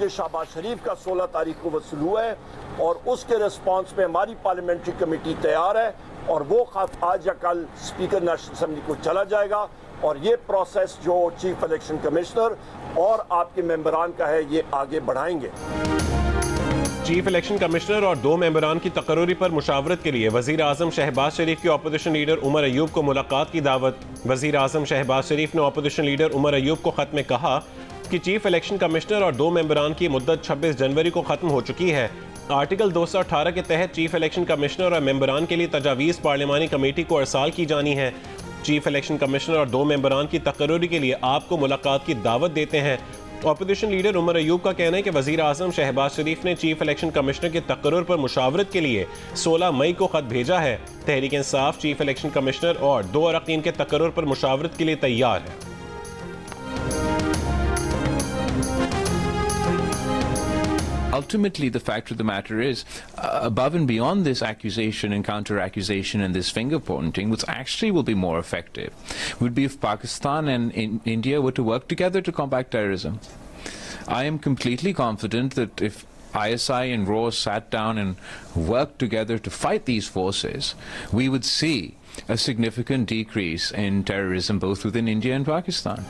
मुझे शहबाज शरीफ का 16 तारीख को वसूल हुआ है और उसके रिस्पांस में हमारी पार्लियामेंट्री कमेटी तैयार है और वो खत आज या कल स्पीकर नेशनल असेंबली को चला जाएगा और ये प्रोसेस जो चीफ इलेक्शन कमिश्नर और आपके मेंबरान का है ये आगे बढ़ाएंगे। चीफ इलेक्शन कमिश्नर और 2 मेंबरान की तकर्री पर मुशावरत के लिए वज़ीर आज़म शहबाज शरीफ की अपोजिशन लीडर उमर अयूब को मुलाकात की दावत। वज़ीर आज़म शहबाज शरीफ ने अपोजिशन लीडर उमर अयूब को खत में कहा कि चीफ इलेक्शन कमिश्नर और 2 मेंबरान की मुद्दत 26 जनवरी को ख़त्म हो चुकी है। आर्टिकल 218 के तहत चीफ इलेक्शन कमिश्नर और मेंबरान के लिए तजावीज़ पार्लिमानी कमेटी को अरसाल की जानी है। चीफ इलेक्शन कमिश्नर और 2 मेंबरान की तकर्री के लिए आपको मुलाकात की दावत देते हैं। अपोजिशन लीडर उमर अयूब का कहना है कि वज़ीर आज़म शहबाज शरीफ ने चीफ इलेक्शन कमिश्नर के तकर्रुर पर मुशावरत के लिए 16 मई को खत भेजा है। Tehreek Insaf chief election commissioner और 2 अरकान के तकर्रुर पर मुशावरत के लिए तैयार है। Ultimately, the fact of the matter is, above and beyond this accusation and counter-accusation and this finger-pointing, which actually will be more effective, would be if Pakistan and India were to work together to combat terrorism. I am completely confident that if ISI and RAW sat down and worked together to fight these forces, we would see a significant decrease in terrorism both within India and Pakistan.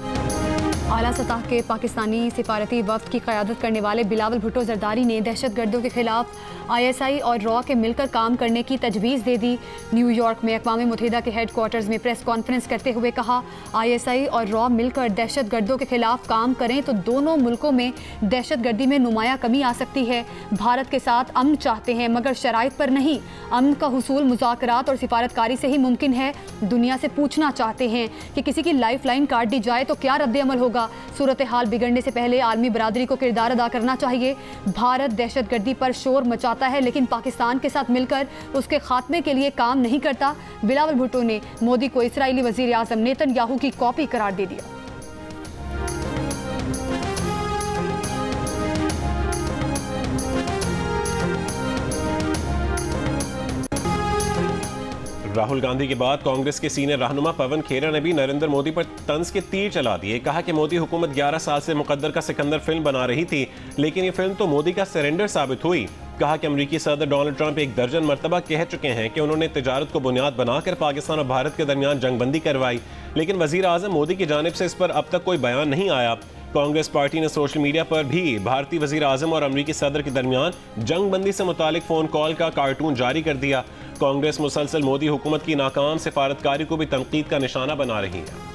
आला सतह के पाकिस्तानी सिफारती वफ्द की क़यादत करने वाले बिलावल भुट्टो जरदारी ने दहशतगर्दों के खिलाफ ISI और रॉ के मिलकर काम करने की तजवीज़ दे दी। न्यूयॉर्क में अक़वाम मुत्तहिदा के हेडक्वार्टर्स में प्रेस कॉन्फ्रेंस करते हुए कहा, ISI और रॉ मिलकर दहशतगर्दों के खिलाफ काम करें तो दोनों मुल्कों में दहशतगर्दी में नुमाया कमी आ सकती है। भारत के साथ अमन चाहते हैं मगर शराइत पर नहीं। अमन का हुसूल मुज़ाकरात और सिफारतकारी से ही मुमकिन है। दुनिया से पूछना चाहते हैं कि किसी की लाइफ लाइन काट दी जाए तो क्या रद्द अमल होगा। सूरत हाल बिगड़ने से पहले आलमी बरादरी को किरदार अदा करना चाहिए। भारत दहशतगर्दी पर शोर मचाता है लेकिन पाकिस्तान के साथ मिलकर उसके खात्मे के लिए काम नहीं करता। बिलावल भुट्टो ने मोदी को इस्राईली वज़ीर आज़म नेतन्याहू की कॉपी करार दे दिया। राहुल गांधी के बाद कांग्रेस के सीनियर रहनुमा पवन खेरा ने भी नरेंद्र मोदी पर तंज के तीर चला दिए। कहा कि मोदी हुकूमत 11 साल से मुकद्दर का सिकंदर फिल्म बना रही थी लेकिन ये फिल्म तो मोदी का सरेंडर साबित हुई। कहा कि अमेरिकी सदर डोनाल्ड ट्रंप 1 दर्जन मरतबा कह चुके हैं कि उन्होंने तिजारत को बुनियाद बनाकर पाकिस्तान और भारत के दरमियान जंगबंदी करवाई लेकिन वजीर आजम मोदी की जानिब से इस पर अब तक कोई बयान नहीं आया। कांग्रेस पार्टी ने सोशल मीडिया पर भी भारतीय वजीर आजम और अमेरिकी सदर के दरमियान जंगबंदी से मुतालिक फोन कॉल का कार्टून जारी कर दिया। कांग्रेस मुसलसल मोदी हुकूमत की नाकाम सिफारतकारी को भी तनकीद का निशाना बना रही है।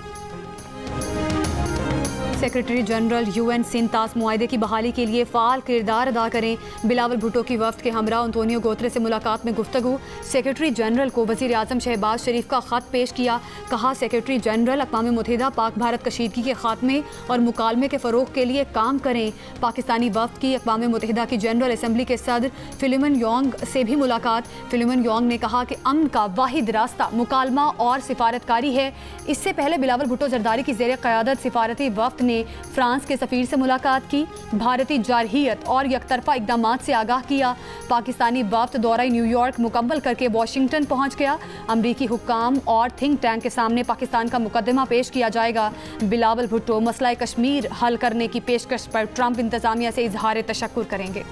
सेक्रेटरी जनरल UN सिंतास मुआहदे की बहाली के लिए फ़ाल किरदार अदा करें। बिलावल भुट्टो की वफ्द के हमरा अंतोनियो गुतेरेस से मुलाकात में गुफ्तगू। सेक्रेटरी जनरल को वज़ीर आज़म शहबाज शरीफ का ख़त पेश किया। कहा, सेक्रेटरी जनरल अक़वाम मुत्तहिदा पाक भारत कशीदगी के खात्मे और मुकालमे के फ़रोग़ के लिए काम करें। पाकिस्तानी वफ्द की अक़वाम मुत्तहिदा की जनरल असम्बली के सदर फिलिमन योंग से भी मुलाकात। फिलिमन योंग ने कहा कि अमन का वाहिद रास्ता मुकालमा और सिफारतकारी है। इससे पहले बिलावल भुट्टो जरदारी की ज़ेर क़यादत सिफारती वफ्द ने फ्रांस के सफ़ीर से मुलाकात की। भारतीय जारहियत और यकतरफा इक़दामात से आगाह किया। पाकिस्तानी वफ्द दौरा न्यूयॉर्क मुकम्मल करके वाशिंगटन पहुंच गया। अमरीकी हुक्काम और थिंक टैंक के सामने पाकिस्तान का मुकदमा पेश किया जाएगा। बिलावल भुट्टो मसला कश्मीर हल करने की पेशकश पर ट्रंप इंतज़ामिया से इजहार तशक्कुर करेंगे।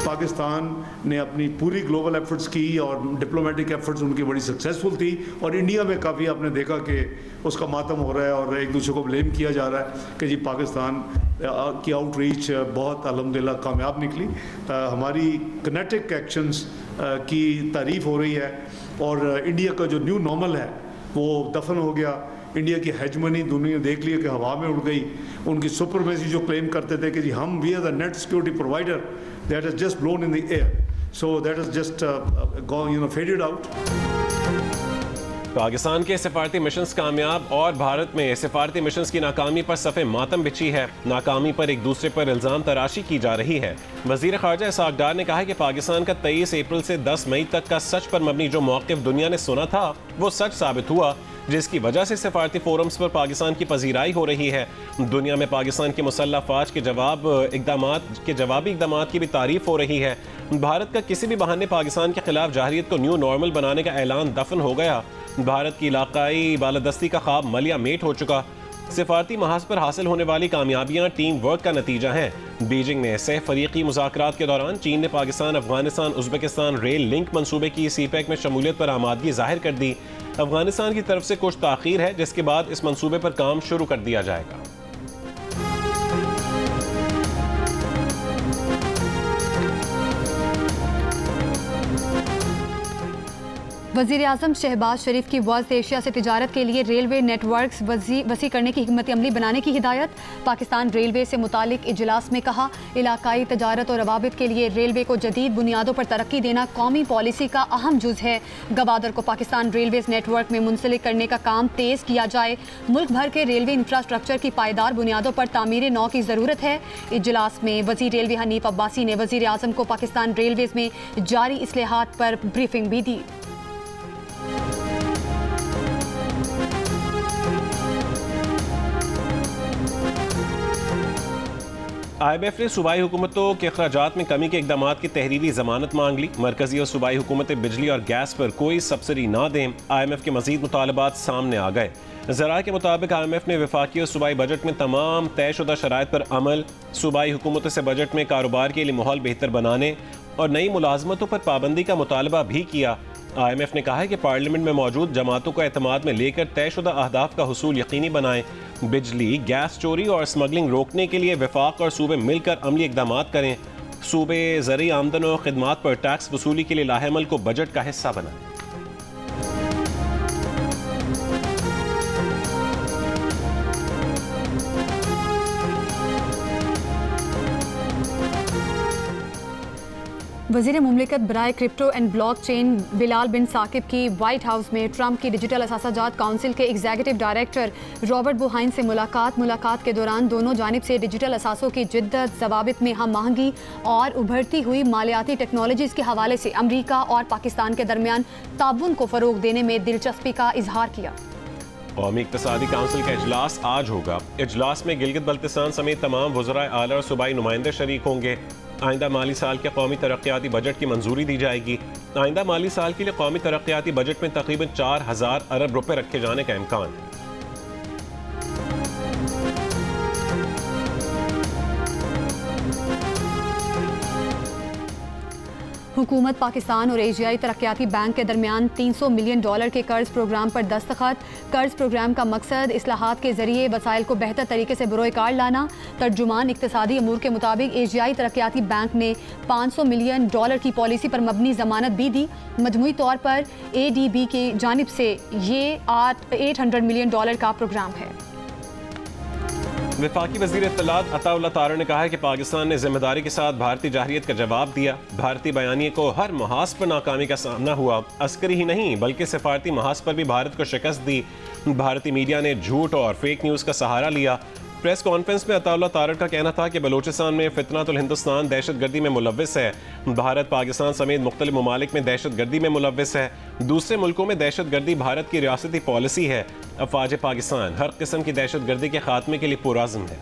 पाकिस्तान ने अपनी पूरी ग्लोबल एफर्ट्स की और डिप्लोमेटिक एफर्ट्स उनकी बड़ी सक्सेसफुल थी और इंडिया में काफ़ी आपने देखा कि उसका मातम हो रहा है और एक दूसरे को ब्लेम किया जा रहा है कि जी पाकिस्तान की आउटरीच बहुत अल्हम्दुलिल्लाह कामयाब निकली। हमारी किनेटिक एक्शंस की तारीफ़ हो रही है और इंडिया का जो न्यू नॉर्मल है वो दफन हो गया। इंडिया की हेजमनी दुनिया देख लिया कि हवा में उड़ गई। उनकी सुपरमेसी जो क्लेम करते थे कि जी हम we are the net security provider, that is just blown in the air, so that is just faded out. Pakistan के सिफारती मिशंस कामयाब और भारत में सिफारती मिशंस की नाकामी पर सफ़े मातम बिछी है। नाकामी पर एक दूसरे पर इल्ज़ाम तराशी की जा रही है। वज़ीर ख़ारजा इसहाक़ डार ने कहा है कि पाकिस्तान का 23 अप्रैल से 10 मई तक का सच पर मबनी जो मौक़िफ़ दुनिया ने सुना था वो सच साबित हुआ। जिसकी वजह से सफारती फोरम्स पर पाकिस्तान की पजीराई हो रही है। दुनिया में पाकिस्तान की मुसल्लह अफवाज के जवाबी इकदाम की भी तारीफ हो रही है। भारत का किसी भी बहाने पाकिस्तान के खिलाफ जाहिरियत को न्यू नॉर्मल बनाने का ऐलान दफन हो गया। भारत की इलाकाई बालादस्ती का ख्वाब मलिया मेट हो चुका। सिफारती महाज पर हासिल होने वाली कामयाबियां टीम वर्क का नतीजा हैं। बीजिंग में सह फरीकी मुज़ाकरात के दौरान चीन ने Pakistan, Afghanistan, Uzbekistan rail link मंसूबे की सीपैक में शमूलियत पर आमादगी जाहिर कर दी। अफगानिस्तान की तरफ से कुछ ताख़ीर है, जिसके बाद इस मंसूबे पर काम शुरू कर दिया जाएगा। वज़ीर आज़म शहबाज शरीफ की वेस्ट एशिया से तिजारत के लिए रेलवे नेटवर्क्स वसी करने की हिकमत अमली बनाने की हिदायत। पाकिस्तान रेलवे से मुतालिक इजलास में कहा, इलाकाई तजारत और रवाबित के लिए रेलवे को जदीद बुनियादों पर तरक्की देना कौमी पॉलिसी का अहम जुज़ है। गवादर को पाकिस्तान रेलवेज नेटवर्क में मुंसलिक करने का काम तेज़ किया जाए। मुल्क भर के रेलवे इंफ्रास्ट्रक्चर की पायदार बुनियादों पर तामीर नौ की ज़रूरत है। इजलास में वज़ीर रेलवे हनीफ अब्बासी ने वज़ीर आज़म को पाकिस्तान रेलवेज में जारी इस्लाहात पर ब्रीफिंग भी दी। IMF ने सूबाई हुकूमतों के अखराजात में कमी के इकदाम की तहरीरी जमानत मांग ली। मरकजी और सूबाई हुकूमतें बिजली और गैस पर कोई सब्सिडी ना दें। IMF के मजीद मुतालबात सामने आ गए। ज़राए के मुताबिक IMF ने वफाकी और सूबाई बजट में तमाम तयशुदा शराइत पर अमल, सूबाई हुकूमतों से बजट में कारोबार के लिए माहौल बेहतर बनाने और नई मुलाजमतों पर पाबंदी का मुतालबा भी किया। IMF ने कहा है कि पार्लियामेंट में मौजूद जमातों को एतमाद में लेकर तयशुदा अहदाफ का हुसूल यकीनी बनाएं। बिजली, गैस चोरी और स्मगलिंग रोकने के लिए वफाक और सूबे मिलकर अमली इकदाम करें। सूबे ज़रूरी आमदन और खिदमात पर टैक्स वसूली के लिए लाहेमल को बजट का हिस्सा बनाएं। वज़ीर मुमलिकत बराए crypto and blockchain Bilal bin Saqib की वाइट हाउस में ट्रंप की डिजिटल असासाजात काउंसिल के एग्जीक्यूटिव डायरेक्टर रॉबर्ट बुहाइन से मुलाकात के दौरान दोनों जानिब से डिजिटल असासों की जिद्दत, ज़वाबित में हम आहंगी और उभरती हुई मालियाती टेक्नोलॉजीज़ के हवाले से अमरीका और पाकिस्तान के दरमियान ताउन को फ़रोग देने में दिलचस्पी का इजहार किया। कौमी इक़्तिसादी काउंसिल का इजलास आज होगा। इजलास में गिलगित बल्तिस्तान समेत तमाम वज़राए आला और सूबाई नुमाइंदे शरीक होंगे। आइंदा माली साल के कौमी तरक्याती बजट की मंजूरी दी जाएगी। आइंदा माली साल के लिए कौमी तरक्याती बजट में तकरीबन 4000 अरब रुपए रखे जाने का इम्कान है। हुकूमत पाकिस्तान और एशियाई तरक्याती बैंक के दरमियान $300 मिलियन के कर्ज प्रोग्राम पर दस्तखत। कर्ज प्रोग्राम का मकसद इस्लाहात के जरिए वसाइल को बेहतर तरीके से बरोए कार लाना। तर्जुमान इक्तिसादी अमूर के मुताबिक एशियाई तरक्याती बैंक ने $500 मिलियन की पॉलिसी पर मबनी जमानत भी दी। मजमूई तौर पर ADB की जानिब से ये $800 मिलियन का प्रोग्राम है। वफाकी वज़ीर इत्तलात अताउल्लाह तारा ने कहा है कि पाकिस्तान ने जिम्मेदारी के साथ भारतीय जाहिरियत का जवाब दिया। भारतीय बयानिए को हर महाज पर नाकामी का सामना हुआ। अस्करी ही नहीं बल्कि सफारती महाज पर भी भारत को शिकस्त दी। भारतीय मीडिया ने झूठ और फेक न्यूज़ का सहारा लिया। प्रेस कॉन्फ्रेंस में अताउल्लाह तारड़ का कहना था कि बलूचिस्तान में फितनातुल हिंदुस्तान दहशतगर्दी में मुलव्विस है। भारत पाकिस्तान समेत मुख्तलिफ ममालिक में दहशतगर्दी में मुलव्विस है। दूसरे मुल्कों में दहशतगर्दी भारत की रियासती पॉलिसी है। अफवाज पाकिस्तान हर किस्म की दहशतगर्दी के खात्मे के लिए पुरअज़्म है।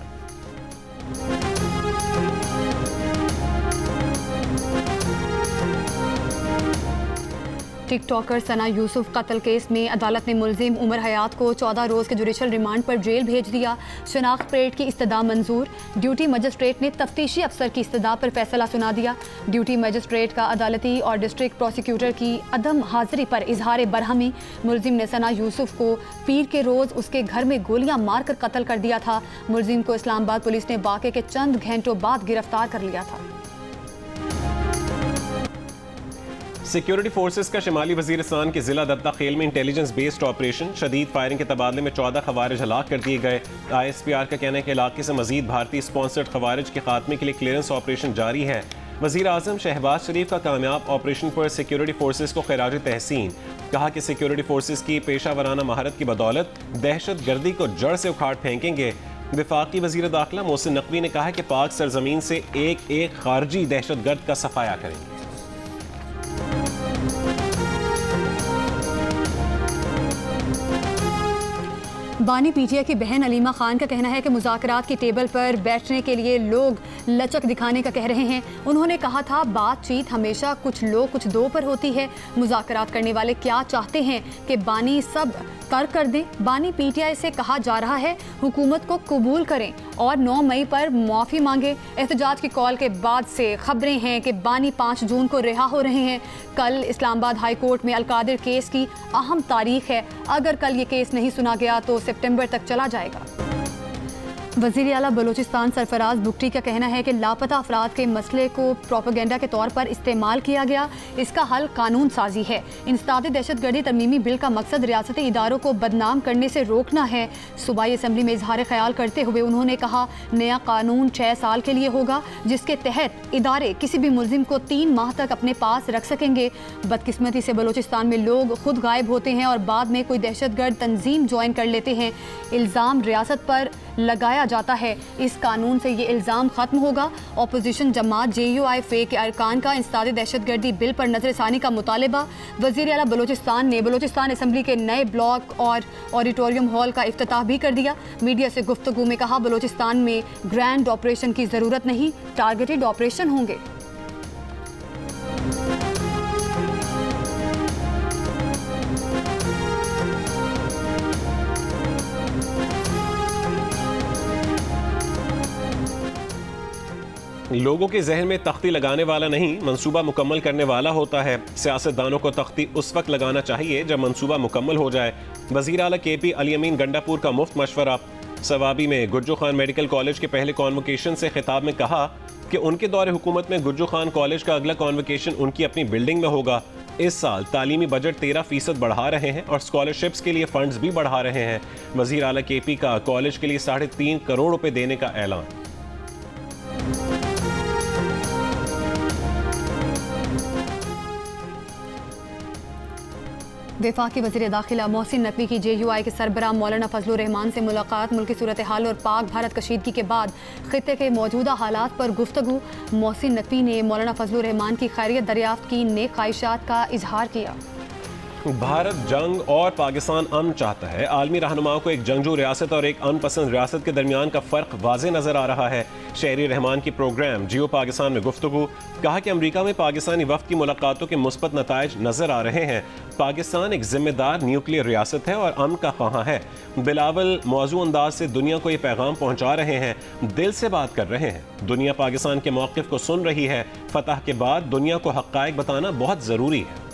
टिकटॉकर सना यूसुफ कत्ल केस में अदालत ने मुलजिम उमर हयात को 14 रोज़ के जुडिशल रिमांड पर जेल भेज दिया। शनाख्त परेड की इस्तदा मंजूर। ड्यूटी मजिस्ट्रेट ने तफ्तीशी अफसर की इस्तदा पर फैसला सुना दिया। ड्यूटी मजिस्ट्रेट का अदालती और डिस्ट्रिक्ट प्रोसिक्यूटर की अदम हाजिरी पर इजहार बरहमी। मुलजिम ने सना यूसुफ को पीर के रोज़ उसके घर में गोलियां मारकर कत्ल कर दिया था। मुलजिम को इस्लामाबाद पुलिस ने वाक़े के चंद घंटों बाद गिरफ्तार कर लिया था। सिक्योरिटी फोर्सेस का शिमाली वजीरिस्तान के जिला दत्ता खेल में इंटेलिजेंस बेस्ड ऑपरेशन। शदीद फायरिंग के तबादले में 14 खवारिज हलाक कर दिए गए। ISPR का कहना है कि इलाके से मजीद भारतीय स्पॉन्सर्ड खवारिज के खात्मे के लिए क्लियरेंस ऑपरेशन जारी है। वज़ीर आज़म शहबाज शरीफ का कामयाब ऑपरेशन पर सिक्योरिटी फोर्सेस को खिराज तहसीन। कहा कि सिक्योरिटी फोर्सेस की पेशा वराना महारत की बदौलत दहशत गर्दी को जड़ से उखाड़ फेंकेंगे। वफाकी वज़ीर दाखिला मोहसिन नकवी ने कहा है कि पाक सरजमीन से एक खारजी दहशत गर्द का सफाया करेंगे। बानी पीटीआई की बहन अलीमा खान का कहना है कि मुज़ाकरात की टेबल पर बैठने के लिए लोग लचक दिखाने का कह रहे हैं। उन्होंने कहा था बातचीत हमेशा कुछ लोग कुछ दो पर होती है। मुज़ाकरात करने वाले क्या चाहते हैं कि बानी सब तर्क कर दें। बानी पीटीआई से कहा जा रहा है हुकूमत को कबूल करें और 9 मई पर माफ़ी मांगे। एहतजाज की कॉल के बाद से खबरें हैं कि बानी 5 जून को रिहा हो रहे हैं। कल इस्लामाबाद हाई कोर्ट में अलकादिर केस की अहम तारीख है। अगर कल ये केस नहीं सुना गया तो सितंबर तक चला जाएगा। वज़ीर आला बलूचिस्तान सरफराज बुगटी का कहना है कि लापता अफराद के मसले को प्रोपेगेंडा के तौर पर इस्तेमाल किया गया। इसका हल कानून साजी है। इंसदाद दहशतगर्दी तरमीमी बिल का मकसद रियासती इदारों को बदनाम करने से रोकना है। सूबाई असम्बली में इजहार ख्याल करते हुए उन्होंने कहा नया कानून 6 साल के लिए होगा जिसके तहत इदारे किसी भी मुलजिम को 3 माह तक अपने पास रख सकेंगे। बदकिस्मती से बलूचिस्तान में लोग खुद गायब होते हैं और बाद में कोई दहशतगर्द तंजीम ज्वाइन कर लेते हैं। इल्ज़ाम रियासत पर लगाया जाता है। इस कानून से ये इल्ज़ाम ख़त्म होगा। अपोजिशन जमात JUIF के अरकान का इंसदाद दहशतगर्दी बिल पर नजरसानी का मुतालबा। वज़ीर आला बलूचिस्तान ने बलूचिस्तान असम्बली के नए ब्लॉक और ऑडिटोरियम हॉल का इफ्तिताह भी कर दिया। मीडिया से गुफ्तगू में कहा बलूचिस्तान में ग्रैंड ऑपरेशन की ज़रूरत नहीं, टारगेटेड ऑपरेशन होंगे। लोगों के जहन में तख्ती लगाने वाला नहीं, मंसूबा मुकम्मल करने वाला होता है। सियासतदानों को तख्ती उस वक्त लगाना चाहिए जब मंसूबा मुकम्मल हो जाए। वज़ीर आला KP अली अमीन गंडापुर का मुफ्त मशवरा। सवाबी में गुज्जू खान मेडिकल कॉलेज के पहले कॉन्वोकेशन से खिताब में कहा कि उनके दौरे हुकूमत में गुज्जू खान कॉलेज का अगला कॉन्वोकेशन उनकी अपनी बिल्डिंग में होगा। इस साल तालीमी बजट 13% बढ़ा रहे हैं और स्कॉलरशिप्स के लिए फंड्स भी बढ़ा रहे हैं। वज़ीर आला KP का कॉलेज के लिए 3.5 करोड़ रुपए देने का ऐलान। वफाकी वज़ीर दाखिला मोहसिन नकवी की JUI के सरबराह मौलाना फजलुर रहमान से मुलाकात। मुल्की सूरत हाल और पाक भारत कशीदगी के बाद खित्ते के मौजूदा हालात पर गुफ्तगू। मोहसिन नकवी ने मौलाना फजलुर रहमान की खैरियत दरियाफ्त की नेक ख्वाहिशात का इजहार किया। भारत जंग और पाकिस्तान अमन चाहता है। आलमी रहनुमाओं को एक जंगजू रियासत और एक अनपसंद रियासत के दरमियान का फ़र्क वाज़े नज़र आ रहा है। शहरी रहमान की प्रोग्राम जियो पाकिस्तान में गुफ्तगू। कहा कि अमरीका में पाकिस्तानी वफ़द की मुलाकातों के मुस्बत नताइज नज़र आ रहे हैं। पाकिस्तान एक जिम्मेदार न्यूक्लियर रियासत है और अमन का ख्वाह है। बिलावल मौजू अंदाज से दुनिया को ये पैगाम पहुँचा रहे हैं, दिल से बात कर रहे हैं। दुनिया पाकिस्तान के मौक़िफ़ को सुन रही है। फतह के बाद दुनिया को हक़ाइक़ बताना बहुत ज़रूरी है।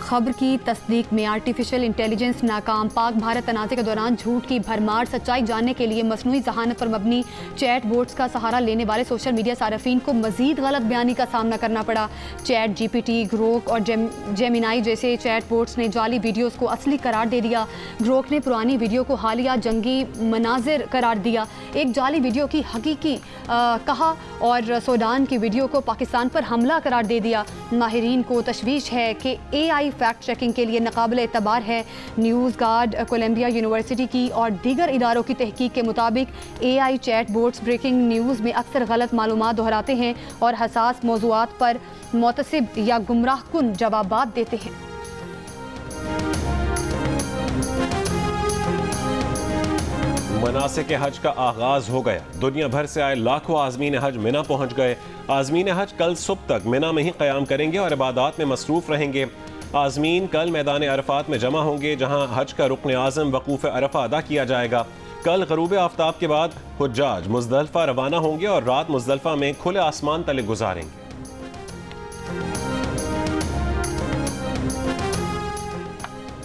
खबर की तस्दीक में आर्टिफिशियल इंटेलिजेंस नाकाम। पाक भारत तनाज़े के दौरान झूठ की भरमार। सच्चाई जानने के लिए मसनूई जहानत पर मबनी चैट बोट्स का सहारा लेने वाले सोशल मीडिया सार्फिन को मजीद गलत बयानी का सामना करना पड़ा। चैट GPT, ग्रोक और जेमिनाई जैसे चैट बोट्स ने जाली वीडियोज़ को असली करार दे दिया। ग्रोक ने पुरानी वीडियो को हालिया जंगी मनाजिर करार दिया। एक जाली वीडियो की हकीकी कहा और सूडान की वीडियो को पाकिस्तान पर हमला करार दे दिया। माहिरीन को तशवीश है कि AI फैक्ट चेकिंग के लिए नाकाबिल एतबार है। न्यूज़ गार्ड, कोलंबिया यूनिवर्सिटी की और दीगर इदारों की तहकीक के मुताबिक AI chat bots breaking news में अक्सर गलत मालूमात दोहराते हैं और हसास मौज़ूआत पर मुतसिब या गुमराहकुन जवाबात देते हैं। मनासिक हज का आगाज हो गया। दुनिया भर से आए लाखों आज़मीन हज मिना पहुंच गए। आज़मीन हज कल सुबह तक मिना में ही क़याम करेंगे और इबादत में मसरूफ़ रहेंगे। आज़मीन कल मैदान अरफात में जमा होंगे जहां हज का रुकन आज़म वकूफ़ अरफा अदा किया जाएगा। कल ग़रूब आफ्ताब के बाद हुज्जाज मुज़दलिफ़ा रवाना होंगे और रात मुज़दलिफ़ा में खुले आसमान तले गुजारेंगे।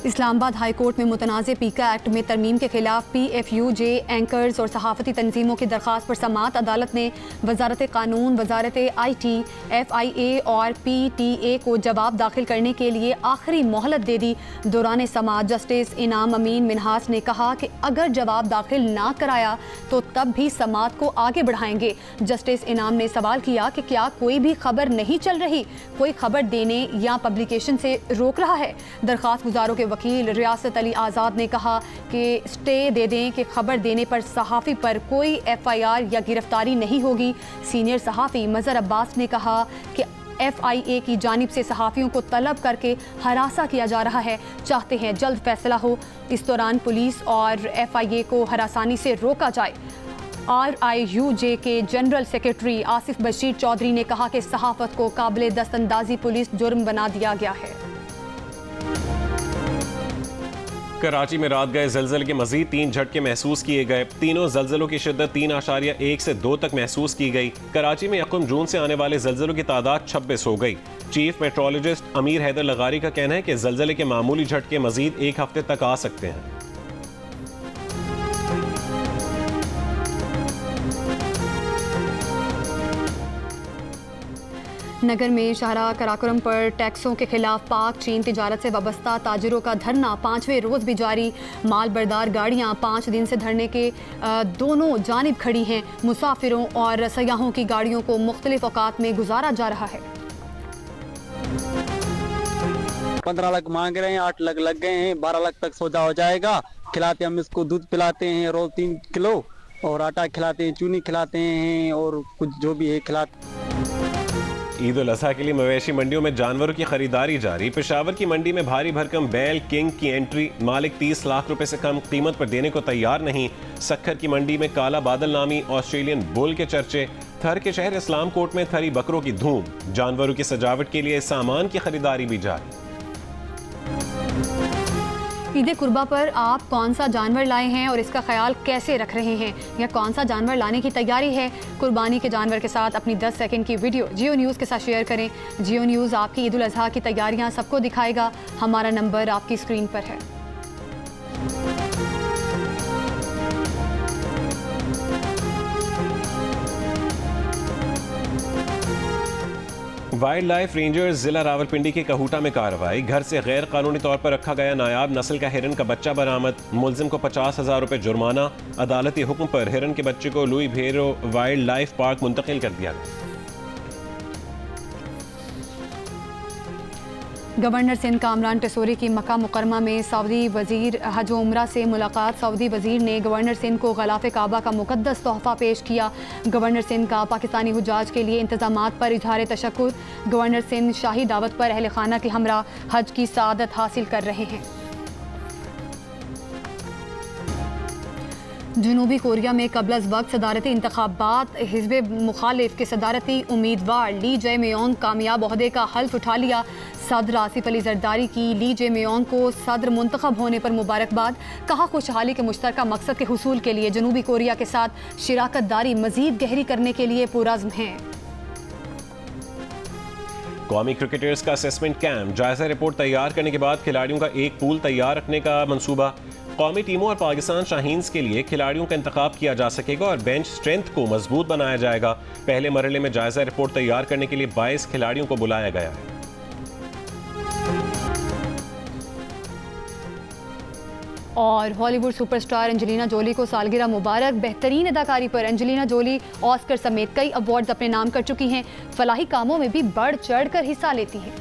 इस्लामाबाद हाई कोर्ट में मुतनाज़े पीका एक्ट में तरमीम के खिलाफ PFUJ एंकर्स और सहाफ़ती तंजीमों की दरख्वास्त पर समाअत अदालत ने वजारत कानून, वजारत IT, FIA और PTA को जवाब दाखिल करने के लिए आखिरी मोहलत दे दी। दौरान समाअत जस्टिस इनाम अमीन मिनहास ने कहा कि अगर जवाब दाखिल ना कराया तो तब भी समाअत को आगे बढ़ाएंगे। जस्टिस इनाम ने सवाल किया कि क्या कोई भी खबर नहीं चल रही, कोई खबर देने या पब्लिकेशन से रोक रहा है। दरख्वास्त गुजारों के वकील रियासत अली आज़ाद ने कहा कि स्टे दे दें कि खबर देने पर सहाफ़ी पर कोई FIR या गिरफ्तारी नहीं होगी। सीनियर सहाफ़ी मज़हर अब्बास ने कहा कि FIA की जानिब से सहाफ़ियों को तलब करके हरासा किया जा रहा है, चाहते हैं जल्द फैसला हो। इस दौरान पुलिस और FIA को हरासानी से रोका जाए। RIUJ के जनरल सेक्रेटरी आसिफ बशीर चौधरी ने कहा कि सहाफ़त को काबिल दस्तंदाजी पुलिस जुर्म बना दिया गया है। कराची में रात गए ज़लज़ले के मज़ीद 3 झटके महसूस किए गए। तीनों ज़लज़लों की शिद्दत 3.1 से 2 तक महसूस की गई। कराची में 1 जून से आने वाले ज़लज़लों की तादाद 26 हो गई। चीफ मेट्रोलॉजिस्ट अमीर हैदर लगारी का कहना है कि ज़लज़ले के मामूली झटके मज़ीद 1 हफ्ते तक आ सकते हैं। नगर में शाहरा कराकोरम पर टैक्सों के खिलाफ पाक चीन तिजारत से वाबस्ता ताजिरों का धरना 5वें रोज़ भी जारी। माल बरदार गाड़ियाँ 5 दिन से धरने के दोनों जानिब खड़ी हैं। मुसाफिरों और सयाहों की गाड़ियों को मुख्तलिफ औकात में गुजारा जा रहा है। 15 लाख मांग रहे हैं, 8 लाख लग गए हैं, 12 लाख तक सौदा हो जाएगा। खिलाते हम इसको दूध पिलाते हैं रोज़ 3 किलो, और आटा खिलाते हैं, चूनी खिलाते हैं, और कुछ जो भी है खिलाते। ईद उल अज़हा के लिए मवेशी मंडियों में जानवरों की खरीदारी जारी। पेशावर की मंडी में भारी भरकम बैल किंग की एंट्री। मालिक 30 लाख रुपए से कम कीमत पर देने को तैयार नहीं। सक्खर की मंडी में काला बादल नामी ऑस्ट्रेलियन बुल के चर्चे। थर के शहर इस्लाम कोट में थरी बकरों की धूम। जानवरों की सजावट के लिए सामान की खरीदारी भी जारी। ईद कुर्बा पर आप कौन सा जानवर लाए हैं और इसका ख्याल कैसे रख रहे हैं, या कौन सा जानवर लाने की तैयारी है? कुर्बानी के जानवर के साथ अपनी 10 सेकंड की वीडियो जियो न्यूज़ के साथ शेयर करें। जियो न्यूज़ आपकी ईद उल अज़हा की तैयारियां सबको दिखाएगा। हमारा नंबर आपकी स्क्रीन पर है। वाइल्ड लाइफ रेंजर्स जिला रावलपिंडी के कहूटा में कार्रवाई। घर से गैर कानूनी तौर पर रखा गया नायाब नस्ल का हिरन का बच्चा बरामद। मुलजिम को 50,000 रुपए जुर्माना। अदालती हुक्म पर हिरन के बच्चे को लुई भेरो वाइल्ड लाइफ पार्क मुंतकिल कर दिया गया। गवर्नर सिंध कामरान टेसोरी की मक्का मुकरमा में सऊदी वजीर हज उम्रा से मुलाकात। सऊदी वजीर ने गवर्नर सिंध को गलाफ काबा का मुकद्दस तोहफा पेश किया। गवर्नर सिंध का पाकिस्तानी हुज्जाज के लिए इंतजामात पर इजहार तशक्कुर। गवर्नर सिंध शाही दावत पर अहल खाना के हमरा हज की सआदत हासिल कर रहे हैं। जनूबी कोरिया में कबल वक्त सदारती इंतखाबात। हिज़्ब मुखालिफ के सदारती उम्मीदवार ली जे मेयोंग कामयाब ओहदे का हल्फ उठा लिया। सदर आसिफ अली जरदारी की ली जे मेयोंग को सदर मुंतखब होने पर मुबारकबाद। कहा खुशहाली के मुश्तरका मकसद के हुसूल के लिए जनूबी कोरिया के साथ शिराकत दारी मजीद गहरी करने के लिए पुरज़्म हैं। कौमी क्रिकेटर्स का असेसमेंट कैंप। जायजा रिपोर्ट तैयार करने के बाद खिलाड़ियों का एक पूल तैयार रखने का मंसूबा। कौमी टीमों और पाकिस्तान शाहीन्स के लिए खिलाड़ियों का इंतखाब किया जा सकेगा और बेंच स्ट्रेंथ को मजबूत बनाया जाएगा। पहले मरहले में जायजा रिपोर्ट तैयार करने के लिए 22 खिलाड़ियों को बुलाया गया है। और हॉलीवुड सुपरस्टार एंजेलिना जोली को सालगिरह मुबारक। बेहतरीन अदाकारी पर एंजेलिना जोली ऑस्कर समेत कई अवार्ड्स अपने नाम कर चुकी हैं। फलाही कामों में भी बढ़ चढ़ कर हिस्सा लेती हैं।